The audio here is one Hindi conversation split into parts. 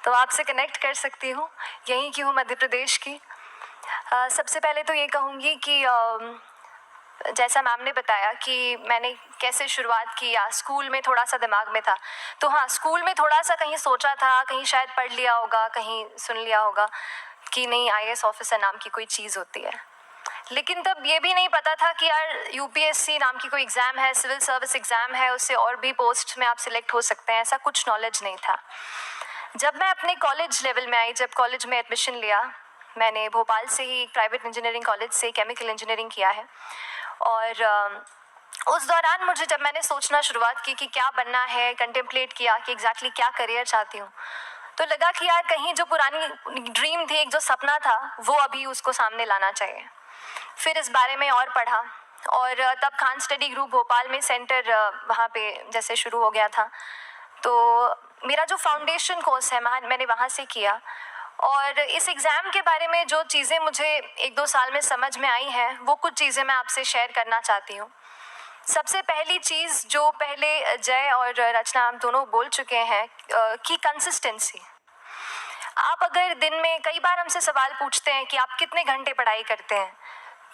तो आपसे कनेक्ट कर सकती हूँ, यहीं की हूँ, मध्य प्रदेश की। सबसे पहले तो ये कहूँगी कि जैसा मैम ने बताया कि मैंने कैसे शुरुआत की, या स्कूल में थोड़ा सा दिमाग में था, तो हाँ, स्कूल में थोड़ा सा कहीं सोचा था, कहीं शायद पढ़ लिया होगा, कहीं सुन लिया होगा कि नहीं, आईएएस ऑफिसर नाम की कोई चीज़ होती है। लेकिन तब ये भी नहीं पता था कि यार यूपीएससी नाम की कोई एग्ज़ाम है, सिविल सर्विस एग्ज़ाम है, उससे और भी पोस्ट में आप सिलेक्ट हो सकते हैं, ऐसा कुछ नॉलेज नहीं था। जब मैं अपने कॉलेज लेवल में आई, जब कॉलेज में एडमिशन लिया, मैंने भोपाल से ही प्राइवेट इंजीनियरिंग कॉलेज से केमिकल इंजीनियरिंग किया है, और उस दौरान मुझे, जब मैंने सोचना शुरुआत की कि क्या बनना है, कंटेम्पलेट किया कि एग्जैक्टली क्या करियर चाहती हूँ, तो लगा कि यार कहीं जो पुरानी ड्रीम थी, एक जो सपना था, वो अभी उसको सामने लाना चाहिए। फिर इस बारे में और पढ़ा, और तब खान स्टडी ग्रुप भोपाल में सेंटर वहाँ पे जैसे शुरू हो गया था, तो मेरा जो फाउंडेशन कोर्स है मैंने वहाँ से किया। और इस एग्ज़ाम के बारे में जो चीज़ें मुझे 1-2 साल में समझ में आई हैं, वो कुछ चीज़ें मैं आपसे शेयर करना चाहती हूँ। सबसे पहली चीज़ जो पहले जय और रचना हम दोनों बोल चुके हैं कि कंसिस्टेंसी। आप अगर दिन में, कई बार हमसे सवाल पूछते हैं कि आप कितने घंटे पढ़ाई करते हैं,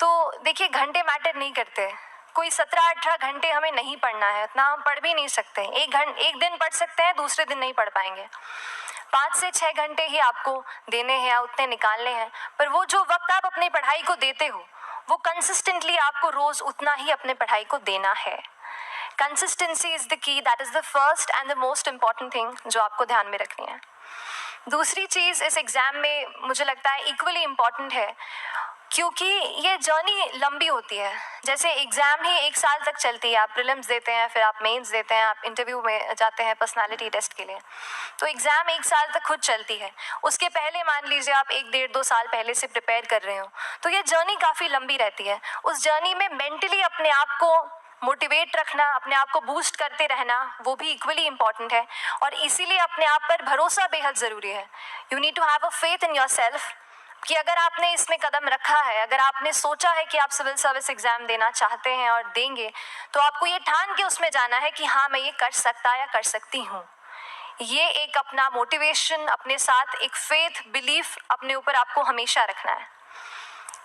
तो देखिए घंटे मैटर नहीं करते। कोई 17-18 घंटे हमें नहीं पढ़ना है, इतना हम पढ़ भी नहीं सकते। एक दिन पढ़ सकते हैं, दूसरे दिन नहीं पढ़ पाएंगे। 5 से 6 घंटे ही आपको देने हैं, उतने निकालने हैं। पर वो जो वक्त आप अपनी पढ़ाई को देते हो, वो कंसिस्टेंटली आपको रोज उतना ही अपने पढ़ाई को देना है। Consistency is the key, that is the first and the most important thing जो आपको ध्यान में रखनी है। दूसरी चीज़ इस एग्ज़ाम में मुझे लगता है इक्वली इम्पॉर्टेंट है, क्योंकि ये जर्नी लंबी होती है। जैसे एग्ज़ाम ही 1 साल तक चलती है, आप प्रीलिम्स देते हैं, फिर आप मेंस देते हैं, आप इंटरव्यू में जाते हैं पर्सनालिटी टेस्ट के लिए, तो एग्ज़ाम 1 साल तक खुद चलती है। उसके पहले मान लीजिए आप 1-1.5-2 साल पहले से प्रिपेयर कर रहे हो, तो ये जर्नी काफ़ी लंबी रहती है। उस जर्नी में मेंटली अपने आप को मोटिवेट रखना, अपने आप को बूस्ट करते रहना, वो भी इक्वली इम्पॉर्टेंट है, और इसीलिए अपने आप पर भरोसा बेहद ज़रूरी है। You need to have a faith in yourself कि अगर आपने इसमें कदम रखा है, अगर आपने सोचा है कि आप सिविल सर्विस एग्ज़ाम देना चाहते हैं और देंगे, तो आपको ये ठान के उसमें जाना है कि हाँ, मैं ये कर सकता या कर सकती हूँ। ये एक अपना मोटिवेशन, अपने साथ एक फेथ, बिलीफ अपने ऊपर आपको हमेशा रखना है।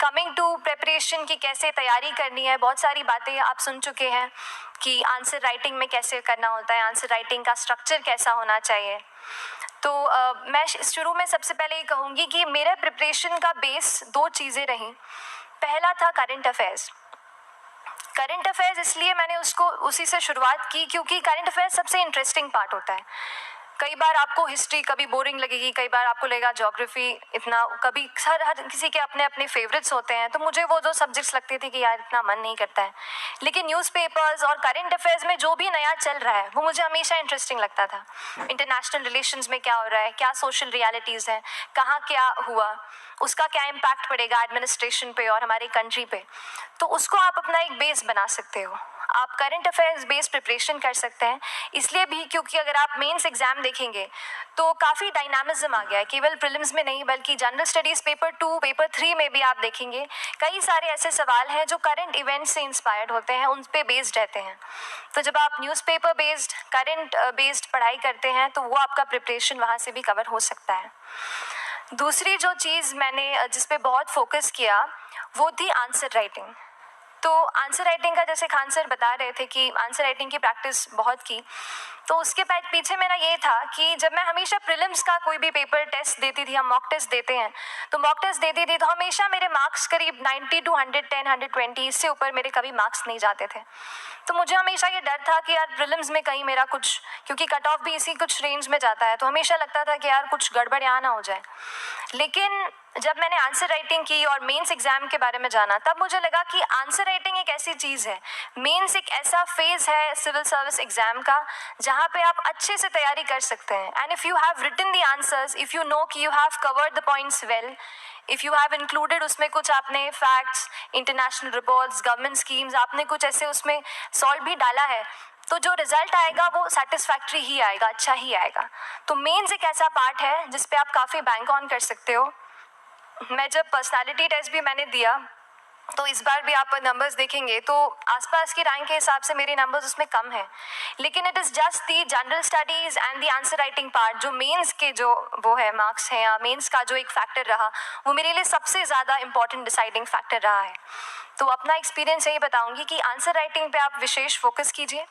कमिंग टू प्रेपरेशन की कैसे तैयारी करनी है, बहुत सारी बातें आप सुन चुके हैं कि आंसर राइटिंग में कैसे करना होता है, आंसर राइटिंग का स्ट्रक्चर कैसा होना चाहिए। तो मैं शुरू में सबसे पहले ये कहूँगी कि मेरे प्रिपरेशन का बेस 2 चीज़ें रहीं। पहला था करंट अफेयर्स। करंट अफेयर्स इसलिए मैंने उसको उसी से शुरुआत की क्योंकि करंट अफेयर्स सबसे इंटरेस्टिंग पार्ट होता है। कई बार आपको हिस्ट्री कभी बोरिंग लगेगी, कई बार आपको लगेगा ज्योग्राफी इतना, कभी हर किसी के अपने अपने फेवरेट्स होते हैं। तो मुझे वो जो सब्जेक्ट्स लगते थे कि यार इतना मन नहीं करता है, लेकिन न्यूज़पेपर्स और करंट अफेयर्स में जो भी नया चल रहा है वो मुझे हमेशा इंटरेस्टिंग लगता था। इंटरनेशनल रिलेशंस में क्या हो रहा है, क्या सोशल रियलिटीज़ हैं, कहाँ क्या हुआ, उसका क्या इम्पैक्ट पड़ेगा एडमिनिस्ट्रेशन पे और हमारी कंट्री पे, तो उसको आप अपना एक बेस बना सकते हो। आप करंट अफेयर्स बेस्ड प्रिपरेशन कर सकते हैं, इसलिए भी क्योंकि अगर आप मेंस एग्जाम देखेंगे तो काफ़ी डायनामिज्म आ गया है, केवल प्रीलिम्स में नहीं बल्कि जनरल स्टडीज़ पेपर 2, पेपर 3 में भी आप देखेंगे कई सारे ऐसे सवाल हैं जो करंट इवेंट्स से इंस्पायर्ड होते हैं, उन पे बेस्ड रहते हैं। तो जब आप न्यूज़पेपर बेस्ड, करंट बेस्ड पढ़ाई करते हैं तो वो आपका प्रिपरेशन वहाँ से भी कवर हो सकता है। दूसरी जो चीज़ मैंने जिस पे बहुत फोकस किया वो थी आंसर राइटिंग। तो आंसर राइटिंग का, जैसे खान सर बता रहे थे कि आंसर राइटिंग की प्रैक्टिस बहुत की, तो उसके पीछे मेरा ये था कि जब मैं हमेशा प्रीलिम्स का कोई भी पेपर टेस्ट देती थी, हम मॉक टेस्ट देते हैं, तो मॉक टेस्ट देती थी तो हमेशा मेरे मार्क्स करीब 90 to 110, 120, इससे ऊपर मेरे कभी मार्क्स नहीं जाते थे। तो मुझे हमेशा ये डर था कि यार प्रीलिम्स में कहीं मेरा कुछ, क्योंकि कट ऑफ भी इसी कुछ रेंज में जाता है, तो हमेशा लगता था कि यार कुछ गड़बड़ यहाँ ना हो जाए। लेकिन जब मैंने आंसर राइटिंग की और मेंस एग्जाम के बारे में जाना, तब मुझे लगा कि आंसर राइटिंग एक ऐसी चीज़ है, मेंस एक ऐसा फेज है सिविल सर्विस एग्जाम का जहाँ पे आप अच्छे से तैयारी कर सकते हैं। And if you have written the answers, if you know कि you have covered the points well, if you have included उसमें कुछ आपने facts, international reports, government schemes, आपने कुछ ऐसे उसमें सॉल्व भी डाला है, तो जो रिजल्ट आएगा वो सेटिस्फैक्ट्री ही आएगा, अच्छा ही आएगा। तो मेंस एक ऐसा पार्ट है जिस पे आप काफ़ी बैंक ऑन कर सकते हो। मैं जब पर्सनालिटी टेस्ट भी मैंने दिया तो इस बार भी आप नंबर्स देखेंगे तो आसपास की रैंक के हिसाब से मेरे नंबर्स उसमें कम हैं, लेकिन it is just the general studies and the answer writing part, जो मेंस के जो वो है मार्क्स हैं या मेंस का जो एक फैक्टर रहा, वो मेरे लिए सबसे ज़्यादा इंपॉर्टेंट डिसाइडिंग फैक्टर रहा है। तो अपना एक्सपीरियंस यही बताऊंगी कि आंसर राइटिंग पे आप विशेष फोकस कीजिए।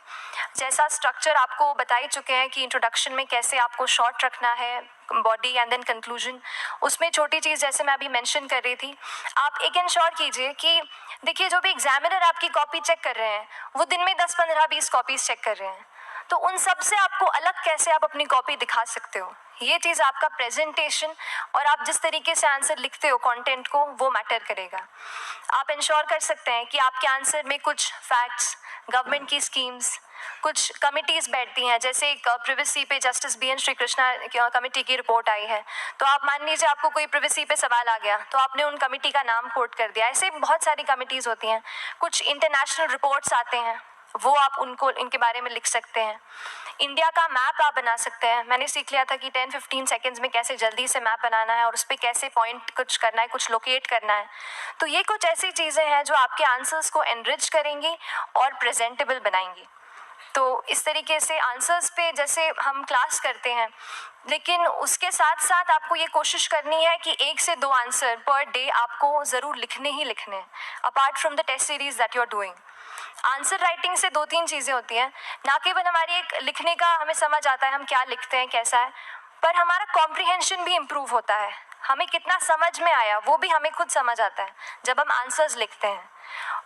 जैसा स्ट्रक्चर आपको बता ही चुके हैं कि इंट्रोडक्शन में कैसे आपको शॉर्ट रखना है, बॉडी एंड देन कंक्लूजन, उसमें छोटी चीज़ जैसे मैं अभी मेंशन कर रही थी, आप एक इंश्योर कीजिए कि देखिए जो भी एग्जामिनर आपकी कॉपी चेक कर रहे हैं वो दिन में 10, 15, 20 कॉपीज चेक कर रहे हैं, तो उन सब से आपको अलग कैसे आप अपनी कॉपी दिखा सकते हो, ये चीज़ आपका प्रेजेंटेशन और आप जिस तरीके से आंसर लिखते हो कंटेंट को, वो मैटर करेगा। आप इंश्योर कर सकते हैं कि आपके आंसर में कुछ फैक्ट्स, गवर्नमेंट की स्कीम्स, कुछ कमिटीज़ बैठती हैं, जैसे एक प्रिवेसी पे justice BN Shri Krishna committee की रिपोर्ट आई है, तो आप मान लीजिए आपको कोई प्रिवेसी पे सवाल आ गया तो आपने उन कमेटी का नाम कोट कर दिया। ऐसे बहुत सारी कमिटीज़ होती हैं। कुछ इंटरनेशनल रिपोर्ट्स आते हैं, वो आप उनको इनके बारे में लिख सकते हैं। इंडिया का मैप आप बना सकते हैं। मैंने सीख लिया था कि 10-15 सेकेंड्स में कैसे जल्दी से मैप बनाना है और उस पर कैसे पॉइंट कुछ करना है, कुछ लोकेट करना है। तो ये कुछ ऐसी चीज़ें हैं जो आपके आंसर्स को एनरिच करेंगी और प्रेजेंटेबल बनाएंगी। तो इस तरीके से आंसर्स पे जैसे हम क्लास करते हैं, लेकिन उसके साथ साथ आपको ये कोशिश करनी है कि 1 से 2 आंसर पर डे आपको ज़रूर लिखने ही लिखने हैं, apart from the test series that you are doing. Answer writing से 2-3 चीज़ें होती हैं, ना केवल हमारी एक लिखने का हमें समझ आता है हम क्या लिखते हैं कैसा है, पर हमारा कॉम्प्रिहेंशन भी इम्प्रूव होता है। हमें कितना समझ में आया वो भी हमें खुद समझ आता है जब हम आंसर्स लिखते हैं।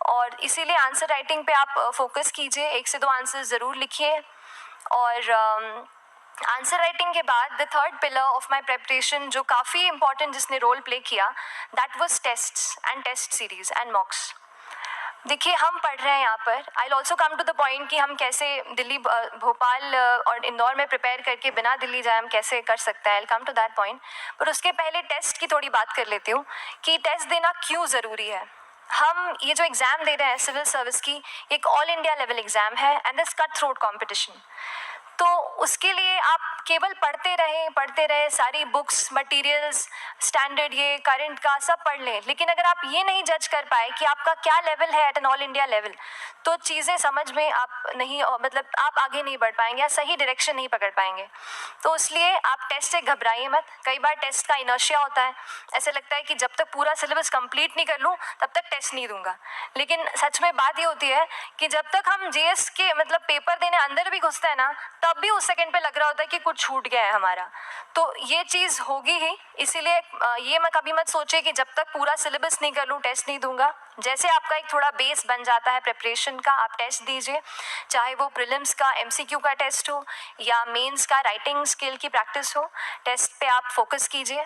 और इसीलिए आंसर राइटिंग पे आप फोकस कीजिए, 1 से 2 आंसर ज़रूर लिखिए। और आंसर राइटिंग के बाद the third pillar of my preparation जो काफ़ी इंपॉर्टेंट जिसने रोल प्ले किया, that was tests and test series and mocks. देखिए हम पढ़ रहे हैं यहाँ पर, I also come to the point कि हम कैसे दिल्ली, भोपाल और इंदौर में प्रिपेयर करके बिना दिल्ली जाए हम कैसे कर सकते हैं, आई कम टू दैट पॉइंट। पर उसके पहले टेस्ट की थोड़ी बात कर लेती हूँ कि टेस्ट देना क्यों ज़रूरी है। हम ये जो एग्ज़ाम दे रहे हैं सिविल सर्विस की, एक ऑल इंडिया लेवल एग्ज़ाम है and this cut throat competition. तो उसके लिए आप केवल पढ़ते रहें, सारी बुक्स, मटेरियल्स, स्टैंडर्ड ये करंट का सब पढ़ लें, लेकिन अगर आप ये नहीं जज कर पाए कि आपका क्या लेवल है at an all India level, तो चीज़ें समझ में आप नहीं, मतलब आप आगे नहीं बढ़ पाएंगे या सही डायरेक्शन नहीं पकड़ पाएंगे। तो इसलिए आप टेस्ट से घबराइए मत। कई बार टेस्ट का इनर्शिया होता है, ऐसे लगता है कि जब तक पूरा सिलेबस कंप्लीट नहीं कर लूँ तब तक टेस्ट नहीं दूंगा, लेकिन सच में बात ये होती है कि जब तक हम GS के मतलब पेपर देने अंदर भी घुसते हैं ना, तब भी उस सेकंड पे लग रहा होता है कि कुछ छूट गया है हमारा। तो ये चीज़ होगी ही, इसीलिए ये मैं कभी मत सोचिए कि जब तक पूरा सिलेबस नहीं कर लूँ टेस्ट नहीं दूंगा। जैसे आपका एक थोड़ा बेस बन जाता है प्रिपरेशन का, आप टेस्ट दीजिए, चाहे वो प्रीलिम्स का MCQ का टेस्ट हो या मेंस का राइटिंग स्किल की प्रैक्टिस हो, टेस्ट पे आप फोकस कीजिए।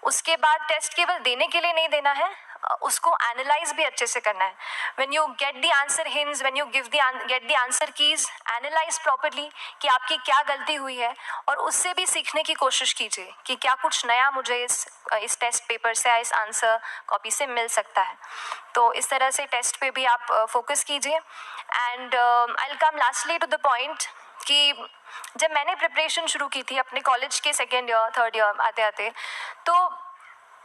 उसके बाद टेस्ट केवल देने के लिए नहीं देना है, उसको एनालाइज भी अच्छे से करना है। When you get the answer hints, when you get the answer keys, analyse properly कि आपकी क्या गलती हुई है और उससे भी सीखने की कोशिश कीजिए कि क्या कुछ नया मुझे इस टेस्ट पेपर से या इस आंसर कॉपी से मिल सकता है। तो इस तरह से टेस्ट पे भी आप फोकस कीजिए। And I will come lastly to the point कि जब मैंने प्रिपरेशन शुरू की थी अपने कॉलेज के 2nd ईयर 3rd ईयर आते आते, तो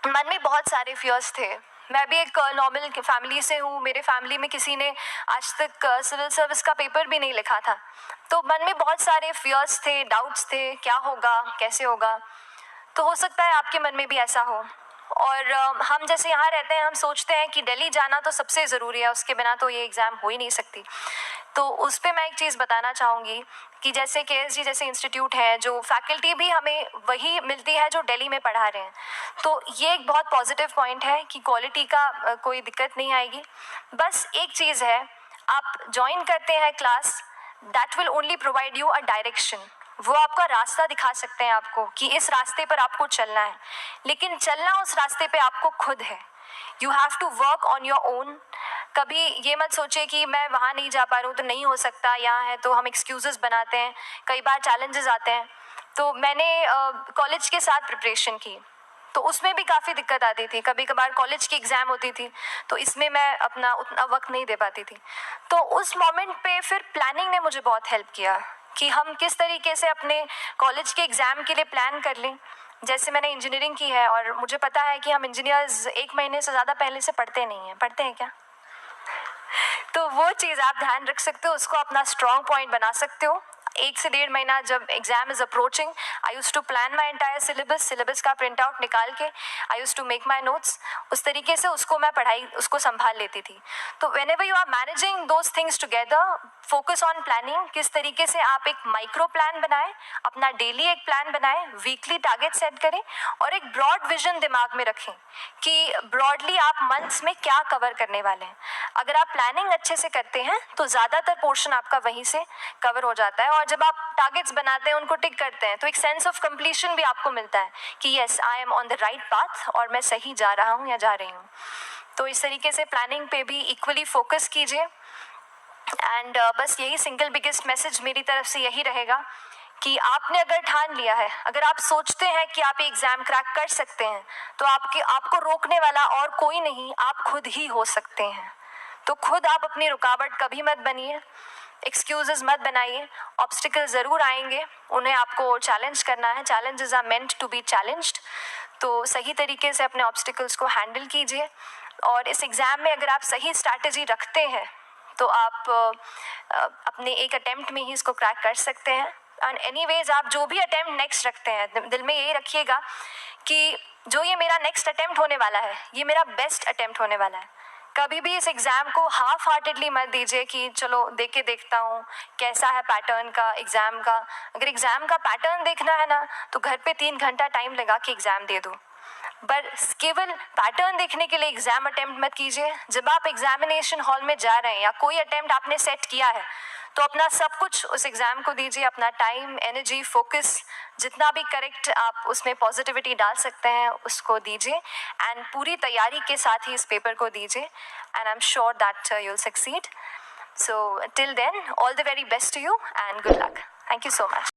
मन में बहुत सारे फियर्स थे। मैं भी एक नॉर्मल फैमिली से हूँ, मेरे फैमिली में किसी ने आज तक सिविल सर्विस का पेपर भी नहीं लिखा था, तो मन में बहुत सारे फियर्स थे, डाउट्स थे, क्या होगा, कैसे होगा। तो हो सकता है आपके मन में भी ऐसा हो। और हम जैसे यहाँ रहते हैं, हम सोचते हैं कि दिल्ली जाना तो सबसे ज़रूरी है, उसके बिना तो ये एग्ज़ाम हो ही नहीं सकती। तो उस पर मैं एक चीज़ बताना चाहूँगी कि जैसे KSG जैसे इंस्टीट्यूट है, जो फैकल्टी भी हमें वही मिलती है जो दिल्ली में पढ़ा रहे हैं, तो ये एक बहुत पॉजिटिव पॉइंट है कि क्वालिटी का कोई दिक्कत नहीं आएगी। बस एक चीज़ है, आप ज्वाइन करते हैं class, that will only provide you a direction. वो आपका रास्ता दिखा सकते हैं आपको कि इस रास्ते पर आपको चलना है, लेकिन चलना उस रास्ते पे आपको खुद है। You have to work on your own. कभी ये मत सोचिए कि मैं वहाँ नहीं जा पा रहा हूँ तो नहीं हो सकता, यहाँ है, तो हम एक्सक्यूज़ेस बनाते हैं। कई बार चैलेंजेस आते हैं। तो मैंने कॉलेज के साथ प्रिपरेशन की, तो उसमें भी काफ़ी दिक्कत आती थी। कभी कभार कॉलेज की एग्ज़ाम होती थी तो इसमें मैं अपना उतना वक्त नहीं दे पाती थी। तो उस मोमेंट पे फिर प्लानिंग ने मुझे बहुत हेल्प किया कि हम किस तरीके से अपने कॉलेज के एग्ज़ाम के लिए प्लान कर लें। जैसे मैंने इंजीनियरिंग की है और मुझे पता है कि हम इंजीनियर्स 1 महीने से ज़्यादा पहले से पढ़ते नहीं हैं। पढ़ते हैं क्या? तो वो चीज़ आप ध्यान रख सकते हो, उसको अपना स्ट्रॉन्ग पॉइंट बना सकते हो। 1 से 1.5 महीना जब exam is approaching, I use to plan my entire syllabus का प्रिंट आउट निकाल के I use to make my notes, उस तरीके से उसको मैं उसको संभाल लेती थी। तो whenever you are managing those things together, focus on planning, किस तरीके से आप एक माइक्रो प्लान बनाएं, अपना डेली एक प्लान बनाएं, वीकली टारगेट सेट करें और एक ब्रॉड विजन दिमाग में रखें कि ब्रॉडली आप मंथ्स में क्या कवर करने वाले हैं। अगर आप प्लानिंग अच्छे से करते हैं तो ज़्यादातर पोर्शन आपका वहीं से कवर हो जाता है, और जब आप टारगेट्स बनाते हैं, उनको टिक करते हैं, तो एक सेंस ऑफ कंप्लीशन भी आपको मिलता है कि yes I am on the right path और मैं सही जा रहा हूँ या जा रही हूँ। तो इस तरीके से प्लानिंग पे भी इक्वली फोकस कीजिए। एंड बस यही सिंगल बिगेस्ट मैसेज मेरी तरफ से यही रहेगा कि आपने अगर ठान लिया है, अगर आप सोचते हैं कि आप एग्ज़ाम क्रैक कर सकते हैं, तो आपको रोकने वाला और कोई नहीं, आप खुद ही हो सकते हैं। तो खुद आप अपनी रुकावट कभी मत बनिए, एक्सक्यूजेस मत बनाइए। ऑब्स्टिकल ज़रूर आएंगे, उन्हें आपको चैलेंज करना है। Challenges are meant to be challenged. तो सही तरीके से अपने ऑब्स्टिकल्स को हैंडल कीजिए, और इस एग्ज़ाम में अगर आप सही स्ट्रैटेजी रखते हैं तो आप अपने एक अटेम्प्ट में ही इसको क्रैक कर सकते हैं। एंड एनीवेज आप जो भी अटेम्प्ट नेक्स्ट रखते हैं, दिल में यही रखिएगा कि जो ये मेरा नेक्स्ट अटेम्प्ट होने वाला है, ये मेरा बेस्ट अटेम्प्ट होने वाला है। कभी भी इस एग्ज़ाम को हाफ हार्टेडली मत दीजिए कि चलो देख के देखता हूँ कैसा है पैटर्न का एग्ज़ाम का। अगर एग्ज़ाम का पैटर्न देखना है ना, तो घर पे 3 घंटा टाइम लगा के एग्ज़ाम दे दो, पर केवल पैटर्न देखने के लिए एग्ज़ाम अटेम्प्ट मत कीजिए। जब आप एग्जामिनेशन हॉल में जा रहे हैं या कोई अटेम्प्ट आपने सेट किया है, तो अपना सब कुछ उस एग्ज़ाम को दीजिए, अपना टाइम, एनर्जी, फोकस, जितना भी करेक्ट आप उसमें पॉजिटिविटी डाल सकते हैं उसको दीजिए, एंड पूरी तैयारी के साथ ही इस पेपर को दीजिए, and I am sure that you will succeed. So till then, all the very best to you and good luck. Thank you so much.